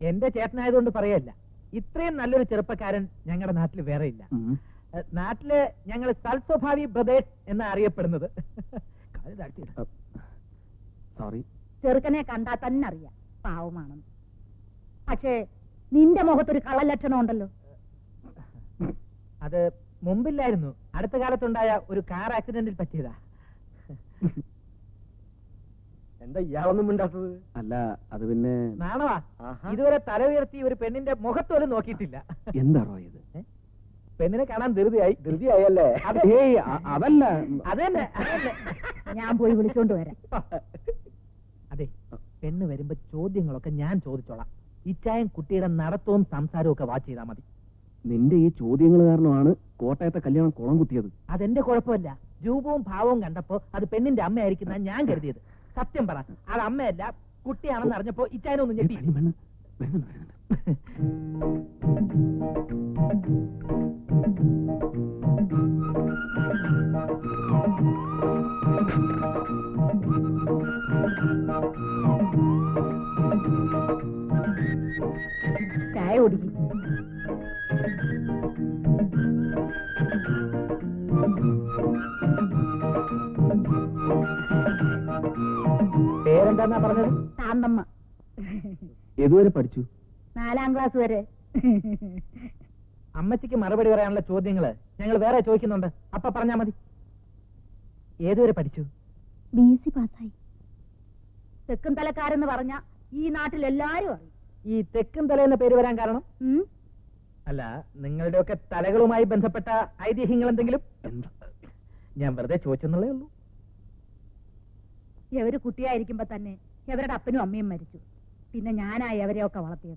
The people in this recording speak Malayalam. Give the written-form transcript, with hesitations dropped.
എന്റെ ചേട്ടനായതുകൊണ്ട് പറയല്ല, ഇത്രയും നല്ലൊരു ചെറുപ്പക്കാരൻ ഞങ്ങളുടെ നാട്ടിൽ വേറെ ഇല്ല. നാട്ടില് ഞങ്ങൾ സൽസ്വഭാവി ബ്രദേഴ്സ് എന്നാ അറിയപ്പെടുന്നത്. സോറി. ചെറുക്കനെ കണ്ടാ തന്നെ അറിയാം പാവമാണെന്ന്. പക്ഷേ നിന്റെ മുഖത്തൊരു കള്ളലക്ഷണം ഉണ്ടല്ലോ. അത് മുമ്പില്ലായിരുന്നു, അടുത്ത കാലത്തുണ്ടായ ഒരു കാർ ആക്സിഡന്റിൽ പറ്റിയതാ. എന്താ ഇയാളൊന്നും മിണ്ടാത്തത്? അല്ല, അത് പിന്നെ നാണവാ, ഇതുവരെ തല ഉയർത്തി ഒരു പെണ്ണിന്റെ മുഖത്തോലും നോക്കിയിട്ടില്ല. എന്താണോ ഇത്? പെണ്ണിനെ കാണാൻ ധൃതിയായി. ധൃതിയായല്ലേ? അതല്ല, അതന്നെ. ഞാൻ പോയി വിളിച്ചോണ്ട് വരാം. അതെ, പെണ്ണ് വരുമ്പോ ചോദ്യങ്ങളൊക്കെ ഞാൻ ചോദിച്ചോളാം. ഇച്ചായം കുട്ടിയുടെ നടത്തവും സംസാരവും ഒക്കെ വാച്ച് ചെയ്താൽ മതി. നിന്റെ ഈ ചോദ്യങ്ങൾ കാരണമാണ് കോട്ടയത്തെ കല്യാണം കുളം കുത്തിയത്. അതെന്റെ കുഴപ്പമില്ല. രൂപവും ഭാവവും കണ്ടപ്പോ അത് പെണ്ണിന്റെ അമ്മയായിരിക്കുന്ന ഞാൻ കരുതിയത്. സത്യം പറ, അത് അമ്മയല്ല കുട്ടിയാണെന്ന് അറിഞ്ഞപ്പോ ഇച്ചായനൊന്നും ഞെട്ടി. ചായ കുടിക്കും. പേരെന്താന്നാ പറഞ്ഞത്? ശാന്തമ്മ. ഏതുവരെ പഠിച്ചു? 4ാം ക്ലാസ് വരെ. അമ്മച്ചിക്ക് മറുപടി പറയാനുള്ള ചോദ്യങ്ങള് ഞങ്ങൾ വേറെ ചോദിക്കുന്നുണ്ട്, അപ്പൊ പറഞ്ഞാ മതി. ഏതുവരെ പഠിച്ചു? BSc പാസ്സായി. തെക്കും തലക്കാരെന്ന് പറഞ്ഞ ഈ നാട്ടിൽ എല്ലാരും അറിയും. ഈ തെക്കും തല എന്ന പേര് വരാൻ കാരണം? അല്ല, നിങ്ങളുടെയൊക്കെ തലകളുമായി ബന്ധപ്പെട്ട ഐതിഹ്യങ്ങൾ എന്തെങ്കിലും? ഞാൻ വെറുതെ ചോദിച്ചെന്നുള്ളേ ഉള്ളൂ. എവര് കുട്ടിയായിരിക്കുമ്പോ തന്നെ എവരുടെ അപ്പനും അമ്മയും മരിച്ചു. പിന്നെ ഞാനായി അവരെയൊക്കെ വളർത്തിയത്.